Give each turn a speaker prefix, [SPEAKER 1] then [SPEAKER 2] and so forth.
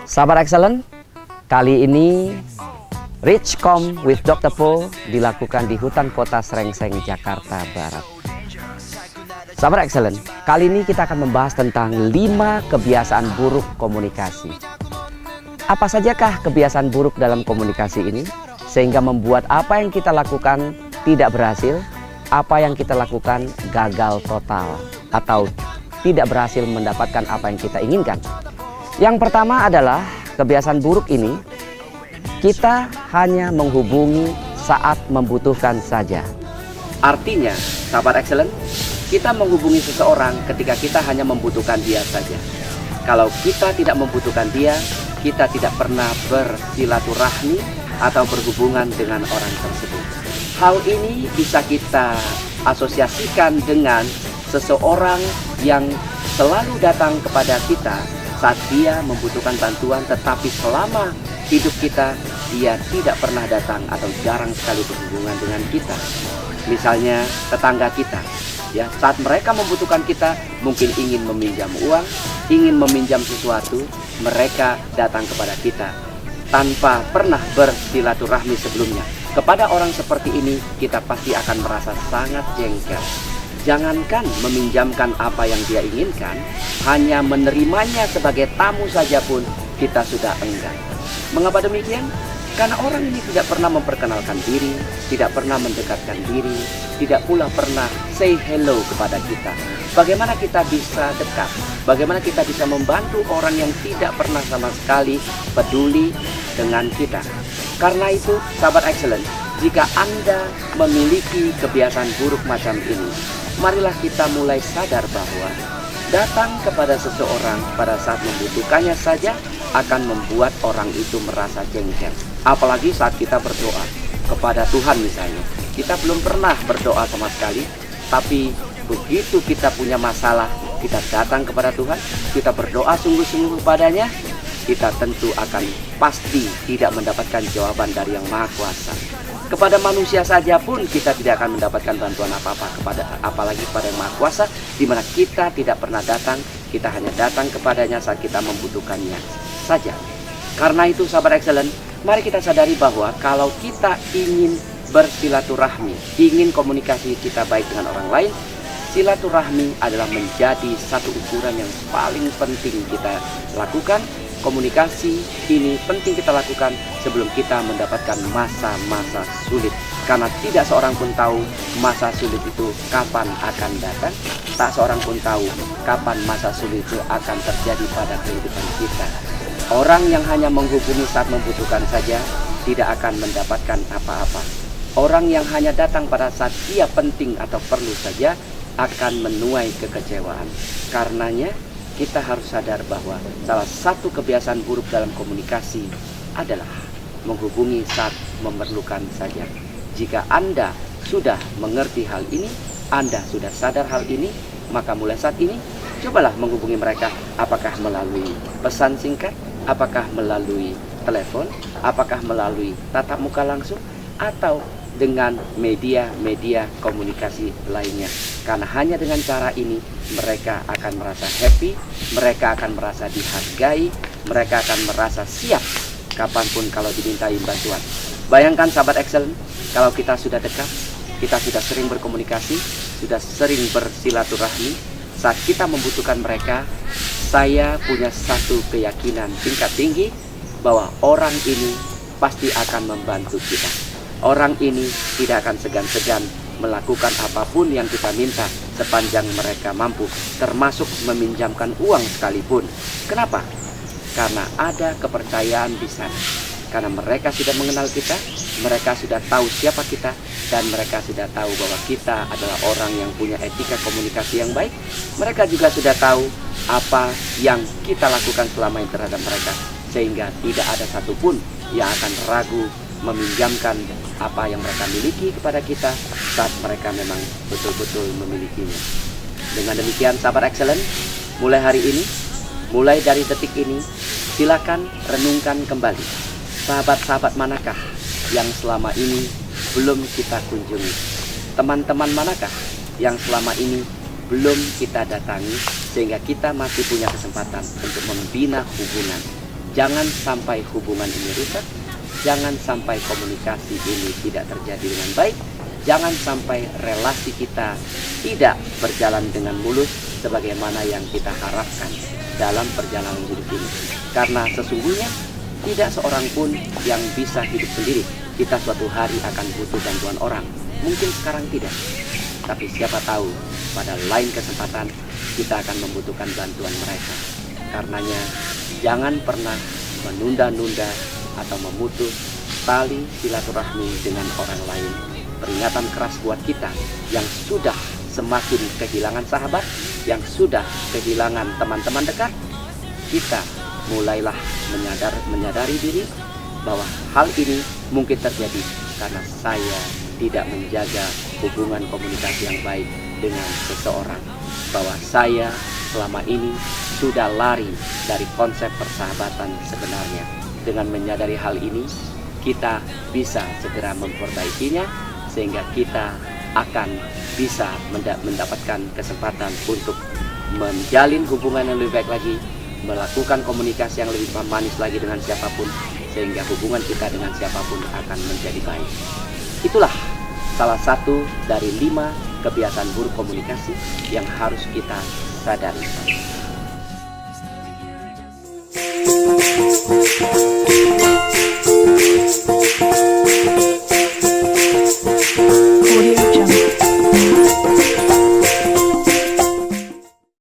[SPEAKER 1] Sahabat Excellent, kali ini Richcom with Dr. Po dilakukan di hutan kota Srengseng, Jakarta Barat. Sahabat Excellent, kali ini kita akan membahas tentang 5 kebiasaan buruk komunikasi. Apa sajakah kebiasaan buruk dalam komunikasi ini sehingga membuat apa yang kita lakukan tidak berhasil, apa yang kita lakukan gagal total atau tidak berhasil mendapatkan apa yang kita inginkan. Yang pertama adalah kebiasaan buruk ini, kita hanya menghubungi saat membutuhkan saja. Artinya, sahabat Excellent, kita menghubungi seseorang ketika kita hanya membutuhkan dia saja. Kalau kita tidak membutuhkan dia, kita tidak pernah bersilaturahmi atau berhubungan dengan orang tersebut. Hal ini bisa kita asosiasikan dengan seseorang yang selalu datang kepada kita saat dia membutuhkan bantuan, tetapi selama hidup kita dia tidak pernah datang atau jarang sekali berhubungan dengan kita. Misalnya tetangga kita, ya, saat mereka membutuhkan kita, mungkin ingin meminjam uang, ingin meminjam sesuatu, mereka datang kepada kita tanpa pernah bersilaturahmi sebelumnya. Kepada orang seperti ini kita pasti akan merasa sangat jengkel. Jangankan meminjamkan apa yang dia inginkan, hanya menerimanya sebagai tamu saja pun kita sudah enggan. Mengapa demikian? Karena orang ini tidak pernah memperkenalkan diri, tidak pernah mendekatkan diri, tidak pula pernah say hello kepada kita. Bagaimana kita bisa dekat? Bagaimana kita bisa membantu orang yang tidak pernah sama sekali peduli dengan kita? Karena itu, sahabat Excellent, jika Anda memiliki kebiasaan buruk macam ini, marilah kita mulai sadar bahwa datang kepada seseorang pada saat membutuhkannya saja akan membuat orang itu merasa jengkel. Apalagi saat kita berdoa kepada Tuhan misalnya. Kita belum pernah berdoa sama sekali, tapi begitu kita punya masalah, kita datang kepada Tuhan, kita berdoa sungguh-sungguh padanya, kita tentu akan pasti tidak mendapatkan jawaban dari Yang Maha Kuasa. Kepada manusia saja pun kita tidak akan mendapatkan bantuan apa-apa, apalagi kepada Yang Maha Kuasa, di mana kita tidak pernah datang, kita hanya datang kepadanya saat kita membutuhkannya saja. Karena itu, sahabat Excellent, mari kita sadari bahwa kalau kita ingin bersilaturahmi, ingin komunikasi kita baik dengan orang lain, silaturahmi adalah menjadi satu ukuran yang paling penting kita lakukan. Komunikasi ini penting kita lakukan sebelum kita mendapatkan masa-masa sulit. Karena tidak seorang pun tahu masa sulit itu kapan akan datang. Tak seorang pun tahu kapan masa sulit itu akan terjadi pada kehidupan kita. Orang yang hanya menghubungi saat membutuhkan saja tidak akan mendapatkan apa-apa. Orang yang hanya datang pada saat dia penting atau perlu saja akan menuai kekecewaan. Karenanya, kita harus sadar bahwa salah satu kebiasaan buruk dalam komunikasi adalah menghubungi saat memerlukan saja. Jika Anda sudah mengerti hal ini, Anda sudah sadar hal ini, maka mulai saat ini, cobalah menghubungi mereka. Apakah melalui pesan singkat, apakah melalui telepon, apakah melalui tatap muka langsung, atau dengan media-media komunikasi lainnya. Karena hanya dengan cara ini mereka akan merasa happy, mereka akan merasa dihargai, mereka akan merasa siap kapanpun kalau dimintai bantuan. Bayangkan sahabat Excellent, kalau kita sudah dekat, kita sudah sering berkomunikasi, sudah sering bersilaturahmi, saat kita membutuhkan mereka, saya punya satu keyakinan tingkat tinggi bahwa orang ini pasti akan membantu kita. Orang ini tidak akan segan-segan melakukan apapun yang kita minta sepanjang mereka mampu, termasuk meminjamkan uang sekalipun. Kenapa? Karena ada kepercayaan di sana. Karena mereka sudah mengenal kita, mereka sudah tahu siapa kita, dan mereka sudah tahu bahwa kita adalah orang yang punya etika komunikasi yang baik. Mereka juga sudah tahu apa yang kita lakukan selama ini terhadap mereka, sehingga tidak ada satupun yang akan ragu meminjamkan apa yang mereka miliki kepada kita saat mereka memang betul-betul memilikinya. Dengan demikian, sahabat Excellent, mulai hari ini, mulai dari detik ini, silakan renungkan kembali. Sahabat-sahabat manakah yang selama ini belum kita kunjungi? Teman-teman manakah yang selama ini belum kita datangi sehingga kita masih punya kesempatan untuk membina hubungan? Jangan sampai hubungan ini rusak, jangan sampai komunikasi ini tidak terjadi dengan baik, jangan sampai relasi kita tidak berjalan dengan mulus sebagaimana yang kita harapkan dalam perjalanan hidup ini. Karena sesungguhnya tidak seorang pun yang bisa hidup sendiri. Kita suatu hari akan butuh bantuan orang. Mungkin sekarang tidak, tapi siapa tahu pada lain kesempatan kita akan membutuhkan bantuan mereka. Karenanya jangan pernah menunda-nunda atau memutus tali silaturahmi dengan orang lain. Peringatan keras buat kita yang sudah semakin kehilangan sahabat, yang sudah kehilangan teman-teman dekat. Kita mulailah menyadari diri bahwa hal ini mungkin terjadi karena saya tidak menjaga hubungan komunikasi yang baik dengan seseorang, bahwa saya selama ini sudah lari dari konsep persahabatan sebenarnya. Dengan menyadari hal ini, kita bisa segera memperbaikinya sehingga kita akan bisa mendapatkan kesempatan untuk menjalin hubungan yang lebih baik lagi, melakukan komunikasi yang lebih manis lagi dengan siapapun, sehingga hubungan kita dengan siapapun akan menjadi baik. Itulah salah satu dari 5 kebiasaan buruk komunikasi yang harus kita sadari.